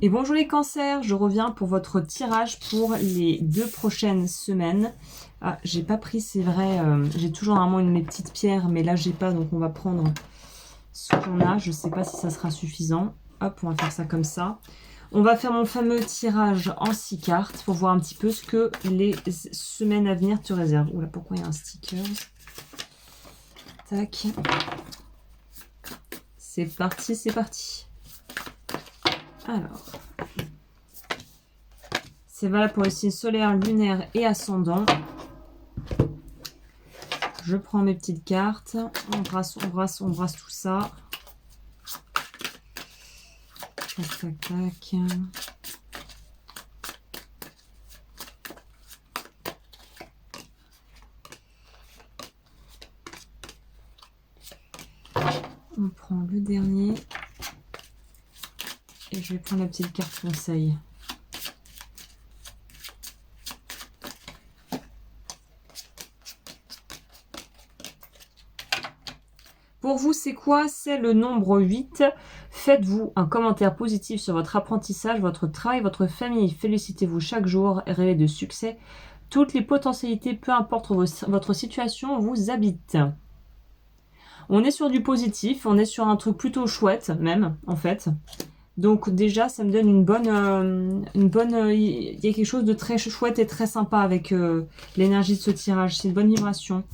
Et bonjour les cancers, je reviens pour votre tirage pour les 2 prochaines semaines. Ah, j'ai pas pris, c'est vrai, j'ai toujours normalement mes petites pierres, mais là j'ai pas, donc on va prendre ce qu'on a. Je sais pas si ça sera suffisant. Hop, on va faire ça comme ça. On va faire mon fameux tirage en 6 cartes pour voir un petit peu ce que les semaines à venir te réservent. Oula, pourquoi il y a un sticker? Tac. C'est parti, c'est parti. Alors, c'est valable pour les signes solaires, lunaires et ascendants. Je prends mes petites cartes. On brasse tout ça. Tac, tac, tac. On prend le dernier. Et je vais prendre la petite carte conseil. Pour vous, c'est quoi? C'est le nombre 8. Faites-vous un commentaire positif sur votre apprentissage, votre travail, votre famille. Félicitez-vous chaque jour et rêvez de succès. Toutes les potentialités, peu importe votre situation, vous habitent. On est sur du positif, on est sur un truc plutôt chouette même, en fait. Donc déjà, ça me donne une bonne... il y a quelque chose de très chouette et très sympa avec l'énergie de ce tirage. C'est une bonne vibration.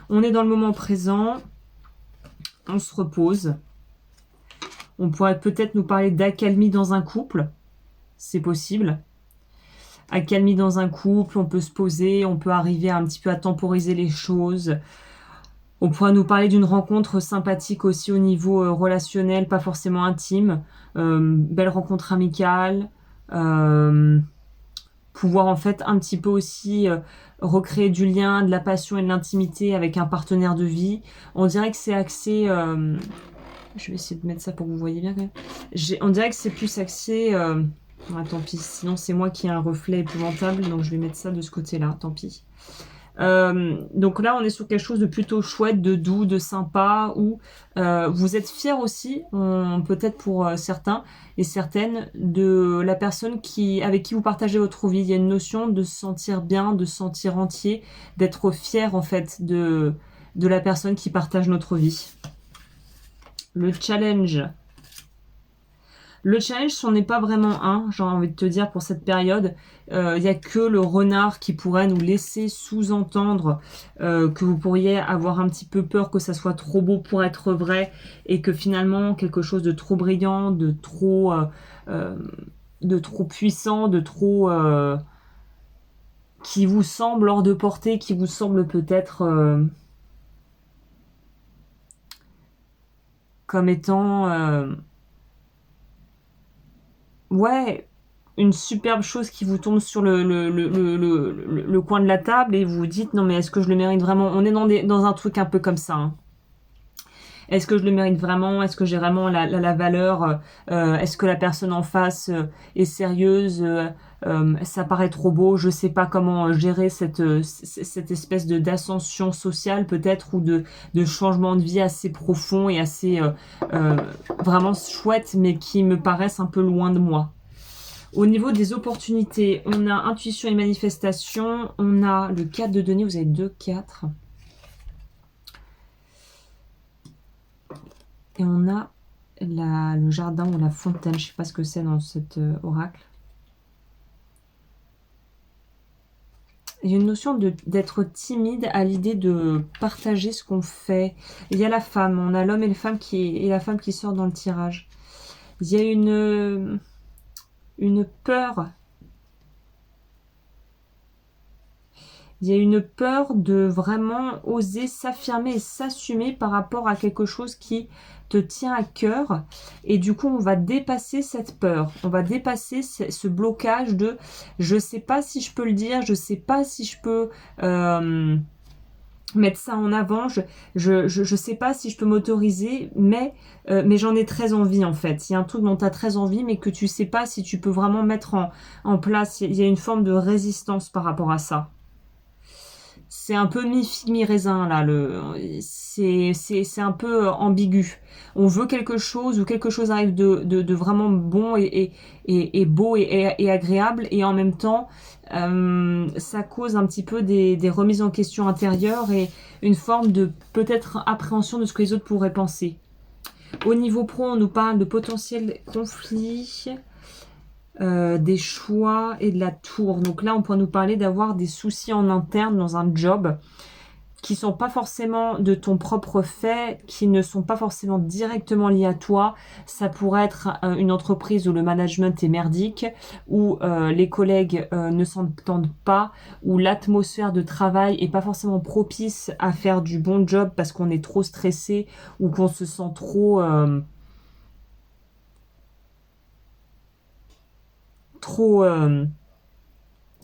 On est dans le moment présent. On se repose. On pourrait peut-être nous parler d'accalmie dans un couple. C'est possible. Accalmie dans un couple, on peut se poser, on peut arriver un petit peu à temporiser les choses. On pourrait nous parler d'une rencontre sympathique aussi au niveau relationnel, pas forcément intime. Belle rencontre amicale. Pouvoir en fait un petit peu aussi recréer du lien, de la passion et de l'intimité avec un partenaire de vie. On dirait que c'est axé... je vais essayer de mettre ça pour que vous voyez bien quand même. On dirait que c'est plus axé... Ah, tant pis, sinon c'est moi qui ai un reflet épouvantable, donc je vais mettre ça de ce côté-là, tant pis. Donc là on est sur quelque chose de plutôt chouette, de doux, de sympa, où vous êtes fiers aussi, peut-être pour certains et certaines, de la personne avec qui vous partagez votre vie. Il y a une notion de se sentir bien, de se sentir entier, d'être fier en fait de la personne qui partage notre vie. Le challenge. Le challenge, ce n'est pas vraiment un, j'ai envie de te dire, pour cette période. Il n'y a que le renard qui pourrait nous laisser sous-entendre que vous pourriez avoir un petit peu peur que ça soit trop beau pour être vrai et que finalement, quelque chose de trop brillant, de trop puissant, de trop... qui vous semble hors de portée, qui vous semble peut-être comme étant... ouais, une superbe chose qui vous tombe sur le coin de la table et vous vous dites non mais est-ce que je le mérite vraiment? On est dans un truc un peu comme ça. Hein. Est-ce que je le mérite vraiment? Est-ce que j'ai vraiment la valeur? Est-ce que la personne en face est sérieuse? Ça paraît trop beau. Je sais pas comment gérer cette espèce d'ascension sociale peut-être ou de changement de vie assez profond et assez vraiment chouette mais qui me paraissent un peu loin de moi. Au niveau des opportunités, on a intuition et manifestation. On a le 4 de denier. Vous avez 2, 4. Et on a le jardin ou la fontaine. Je ne sais pas ce que c'est dans cet oracle. Il y a une notion d'être timide à l'idée de partager ce qu'on fait. Il y a la femme. On a l'homme et la femme qui sortent dans le tirage. Il y a une peur. Il y a une peur de vraiment oser s'affirmer et s'assumer par rapport à quelque chose qui te tient à cœur. Et du coup, on va dépasser cette peur. On va dépasser ce blocage de « je sais pas si je peux le dire, je sais pas si je peux mettre ça en avant, je sais pas si je peux m'autoriser, mais j'en ai très envie en fait. Il y a un truc dont tu as très envie, mais que tu sais pas si tu peux vraiment mettre en place. Il y a une forme de résistance par rapport à ça. c'est un peu mi-figue, mi-raisin, là. C'est un peu ambigu. On veut quelque chose, ou quelque chose arrive de vraiment bon et beau et agréable, et en même temps, ça cause un petit peu des remises en question intérieures et une forme de peut-être appréhension de ce que les autres pourraient penser. Au niveau pro, on nous parle de potentiels conflits, des choix et de la tour. Donc là, on pourrait nous parler d'avoir des soucis en interne dans un job qui sont pas forcément de ton propre fait, qui ne sont pas forcément directement liés à toi. Ça pourrait être une entreprise où le management est merdique, où les collègues ne s'entendent pas, où l'atmosphère de travail est pas forcément propice à faire du bon job parce qu'on est trop stressé ou qu'on se sent trop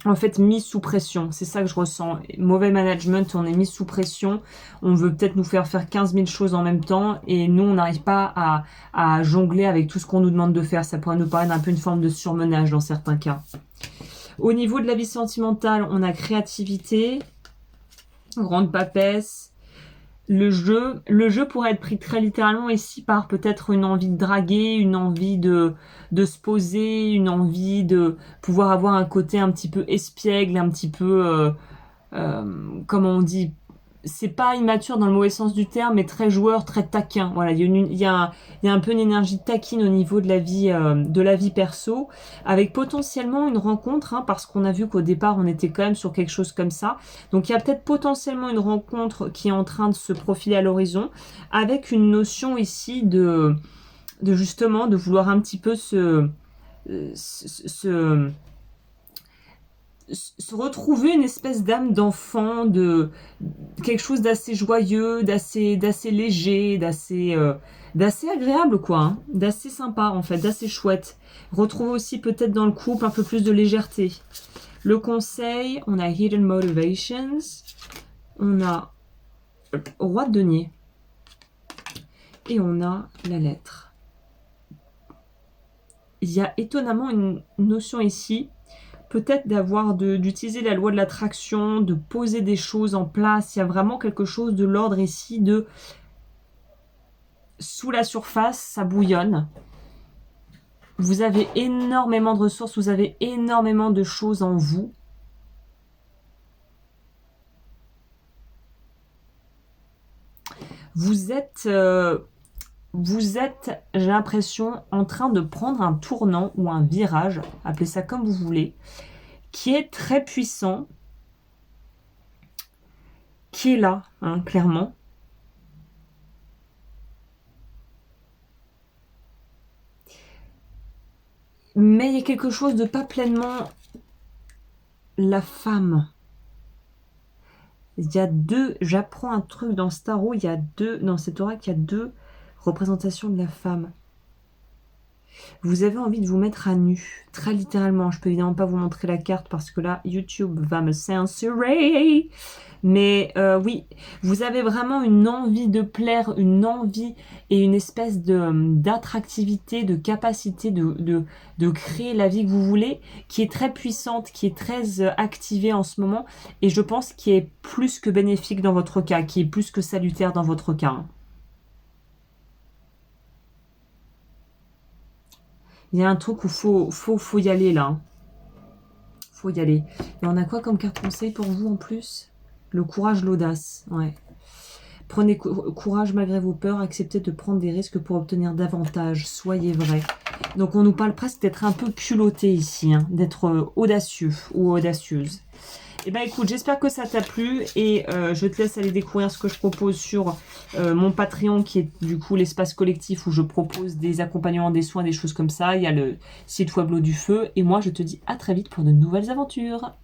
en fait mis sous pression. C'est ça que je ressens. Mauvais management, on est mis sous pression. On veut peut-être nous faire 15 000 choses en même temps et nous, on n'arrive pas à jongler avec tout ce qu'on nous demande de faire. Ça pourrait nous paraître un peu une forme de surmenage dans certains cas. Au niveau de la vie sentimentale, on a créativité, grande papesse. Le jeu pourrait être pris très littéralement ici par peut-être une envie de draguer, une envie de se poser, une envie de pouvoir avoir un côté un petit peu espiègle, un petit peu, comment on dit, c'est pas immature dans le mauvais sens du terme, mais très joueur, très taquin. Voilà, il y a un peu une énergie taquine au niveau de la vie perso, avec potentiellement une rencontre, hein, parce qu'on a vu qu'au départ on était quand même sur quelque chose comme ça. Donc il y a peut-être potentiellement une rencontre qui est en train de se profiler à l'horizon, avec une notion ici de justement de vouloir un petit peu se retrouver une espèce d'âme d'enfant, de quelque chose d'assez joyeux, d'assez léger, d'assez agréable, quoi, hein, d'assez sympa en fait, d'assez chouette. Retrouver aussi peut-être dans le couple un peu plus de légèreté. Le conseil, on a Hidden Motivations, on a Roi de denier et on a la lettre. Il y a étonnamment une notion ici, peut-être d'utiliser la loi de l'attraction, de poser des choses en place. Il y a vraiment quelque chose de l'ordre ici de sous la surface, ça bouillonne. Vous avez énormément de ressources, vous avez énormément de choses en vous. Vous êtes, j'ai l'impression, en train de prendre un tournant ou un virage, appelez ça comme vous voulez, qui est très puissant, qui est là, hein, clairement. Mais il y a quelque chose de pas pleinement la femme. Il y a deux, j'apprends un truc dans ce tarot, il y a deux, dans cet oracle, il y a deux représentations de la femme. Vous avez envie de vous mettre à nu, très littéralement. Je peux évidemment pas vous montrer la carte parce que là, YouTube va me censurer. Mais oui, vous avez vraiment une envie de plaire, une envie et une espèce d'attractivité, de capacité de créer la vie que vous voulez, qui est très puissante, qui est très activée en ce moment, et je pense qui est plus que bénéfique dans votre cas, qui est plus que salutaire dans votre cas. Hein. Il y a un truc où faut y aller là. Faut y aller. Et on a quoi comme carte conseil pour vous en plus? Le courage, l'audace. Ouais. Prenez courage malgré vos peurs. Acceptez de prendre des risques pour obtenir davantage. Soyez vrai. Donc on nous parle presque d'être un peu culotté ici. Hein, d'être audacieux ou audacieuse. Eh ben écoute, j'espère que ça t'a plu et je te laisse aller découvrir ce que je propose sur mon Patreon qui est du coup l'espace collectif où je propose des accompagnements, des soins, des choses comme ça. Il y a le site web L'eau du feu et moi je te dis à très vite pour de nouvelles aventures.